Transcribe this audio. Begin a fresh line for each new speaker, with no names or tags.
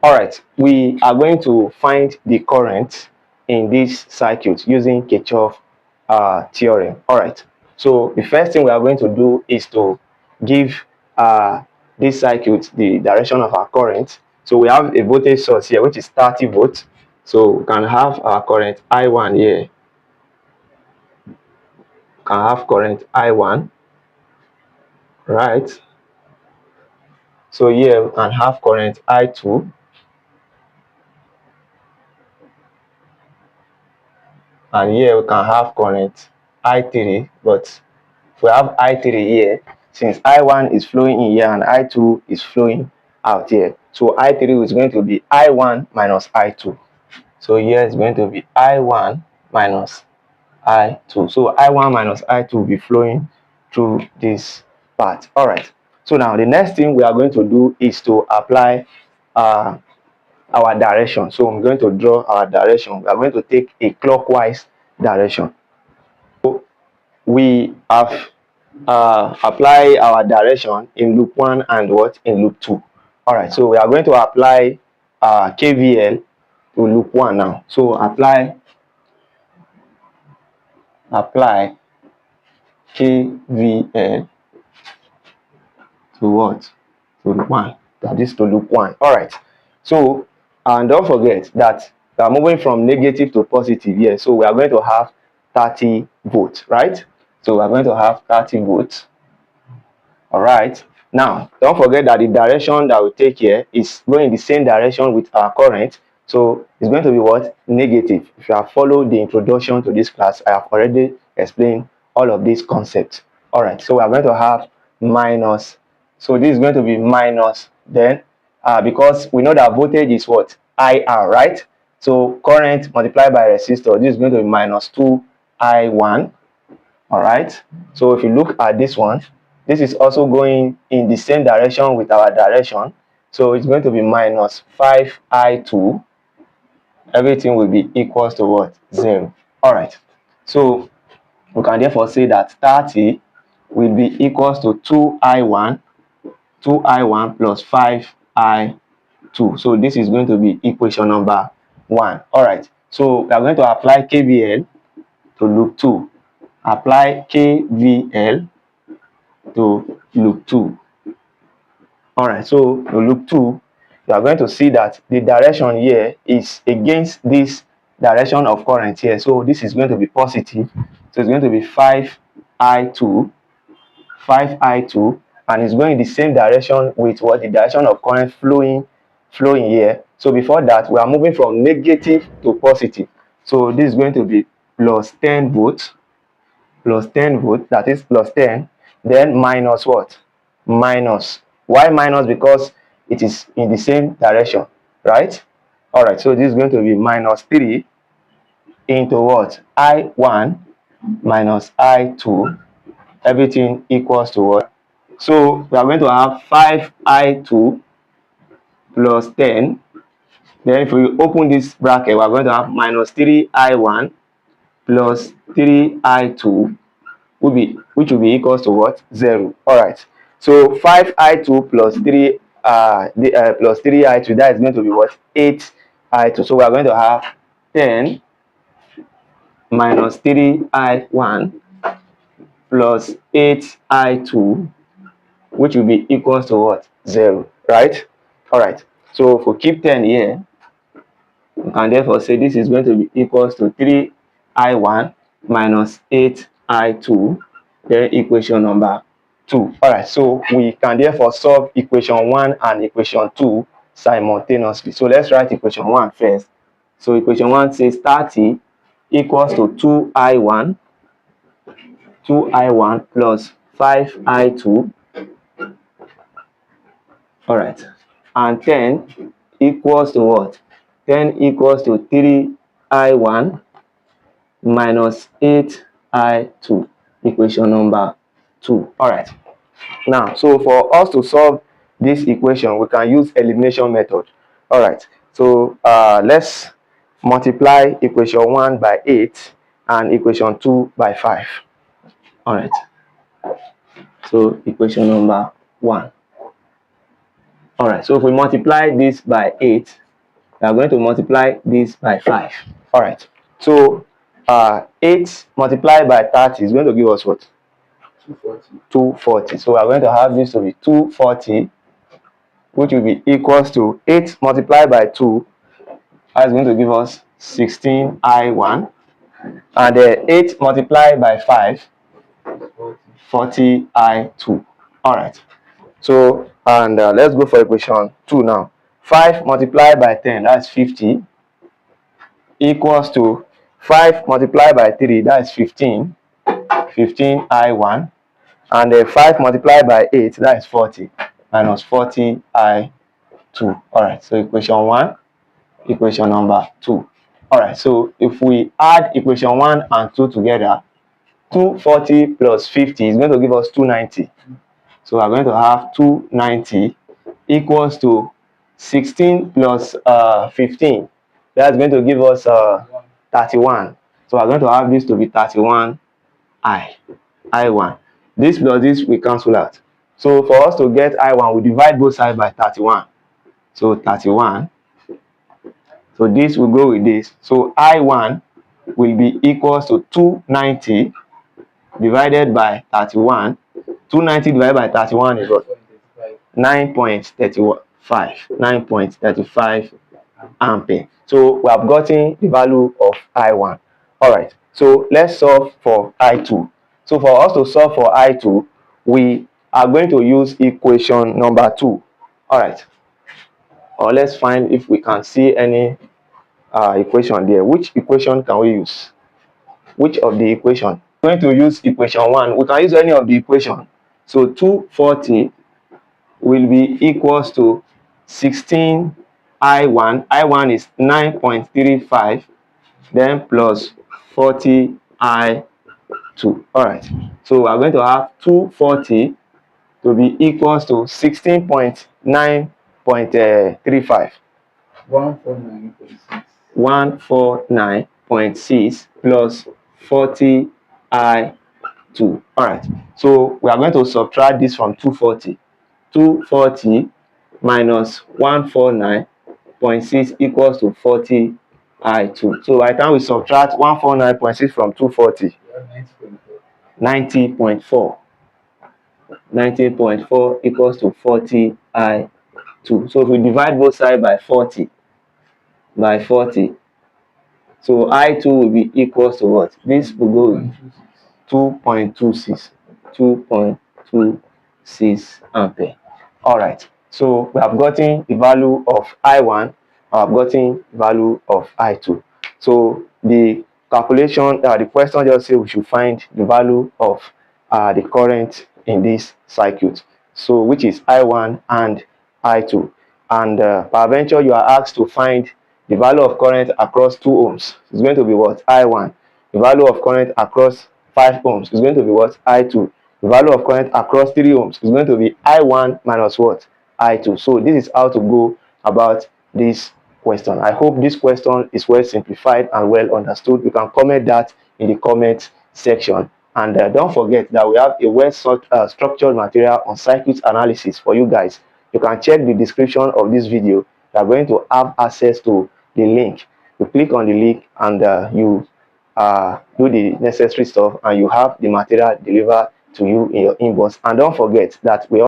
All right, we are going to find the current in this circuit using Kirchhoff theorem. All right, so the first thing we are going to do is to give this circuit the direction of our current. So we have a voltage source here, which is 30 volts. So we can have our current I1 here. Can have current I1, right? So here we can have current I2. And here we can have current I3, but if we have I3 here, since I1 is flowing in here and I2 is flowing out here, so I3 is going to be I1 minus I2. So here is going to be I1 minus I2. So I1 minus I2 will be flowing through this part. All right. So now the next thing we are going to do is to apply our direction. So I'm going to draw our direction. We are going to take a clockwise direction. So we have apply our direction in loop 1 and what in loop 2. All right, so we are going to apply KVL to loop 1 now. So apply KVL to what? To loop 1. That is to loop 1. All right. So and don't forget that we are moving from negative to positive here. So we are going to have 30 volts, right? So we are going to have 30 volts. All right. Now, don't forget that the direction that we take here is going in the same direction with our current. So it's going to be what? Negative. If you have followed the introduction to this class, I have already explained all of these concepts. All right. So we are going to have minus. So this is going to be minus. Then, because we know that voltage is what? IR, right? So current multiplied by resistor, this is going to be minus 2I1. All right. So if you look at this one, this is also going in the same direction with our direction. So it's going to be minus 5I2. Everything will be equals to what? 0. All right. So we can therefore say that 30 will be equals to 2I1 plus 5I2. So this is going to be equation number 1. All right. So we are going to apply KVL to loop 2. Apply KVL to loop 2. All right, so to loop 2, you are going to see that the direction here is against this direction of current here. So this is going to be positive. So it's going to be 5I2, and it's going in the same direction with what the direction of current flowing here. So before that, we are moving from negative to positive. So this is going to be plus 10 volts, that is plus 10, then minus what? Minus. Why minus? Because it is in the same direction, right? All right, so this is going to be minus 3 into what? I1 minus I2. Everything equals to what? So we are going to have 5I2 plus 10. Then if we open this bracket, we are going to have minus 3I1 plus 3I2, which will be equals to what? 0. All right. So 5I2 plus 3 plus 3I2, that is going to be what? 8I2. So we are going to have 10 minus 3I1 plus 8I2, which will be equals to what? 0. Right? All right. So if we keep 10 here, we can therefore say this is going to be equals to 3I1 minus 8I2, then equation number 2. All right, so we can therefore solve equation 1 and equation 2 simultaneously. So let's write equation 1 first. So equation 1 says 30 equals to 2I1 plus 5I2. All right, and 10 equals to what? 10 equals to 3I1 minus 8I2, equation number 2. All right. Now, so for us to solve this equation, we can use elimination method. All right. So let's multiply equation 1 by 8 and equation 2 by 5. All right. So equation number 1. All right, so if we multiply this by 8, we are going to multiply this by 5. All right, so 8 multiplied by 30 is going to give us what? 240. So we are going to have this to be 240, which will be equals to 8 multiplied by 2. That is going to give us 16I1. And 8 multiplied by 5, 40I2. All right. So, and let's go for equation 2 now. 5 multiplied by 10, that's 50, equals to 5 multiplied by 3, that's 15, 15I1. And 5 multiplied by 8, that is 40, minus 40I2. All right, so equation 1, equation number 2. All right, so if we add equation 1 and 2 together, 240 plus 50 is going to give us 290. So we're going to have 290 equals to 16 plus 15. That's going to give us 31. So we're going to have this to be 31I1. This plus this we cancel out. So for us to get I1, we divide both sides by 31. So 31. So this will go with this. So I1 will be equals to 290 divided by 31. 290 divided by 31 is what? 9.35. 9.35 ampere. So we have gotten the value of I1. All right. So let's solve for I2. So for us to solve for I2, we are going to use equation number 2. All right. Or let's find if we can see any equation there. Which equation can we use? Which of the equation? We're going to use equation 1. We can use any of the equation. So 240 will be equals to 16I1. I1 is 9.35, then plus 40I2. All right. So we are going to have 240 to be equals to 16.9.35.
149.6.
149.6 plus 40I2. All right. So we are going to subtract this from 240. 240 minus 149.6 equals to 40I2. So by the time we subtract 149.6 from 240, 90.4. 90.4 equals to 40I2. So if we divide both sides by 40, so I2 will be equals to what? This will go with 2.26. 2.26 ampere. All right. So we have gotten the value of I1. I have gotten the value of I2. So the calculation, the question just says we should find the value of the current in this circuit. So which is I1 and I2. And peradventure you are asked to find the value of current across 2 ohms. It's going to be what? I1. The value of current across 5 ohms is going to be what? I2. The value of current across 3 ohms is going to be I1 minus what? I2. So this is how to go about this question. I hope this question is well simplified and well understood. You can comment that in the comment section. And don't forget that we have a well structured material on circuit analysis for you guys. You can check the description of this video. You are going to have access to the link. You click on the link and you do the necessary stuff, and you have the material delivered to you in your inbox. And don't forget that we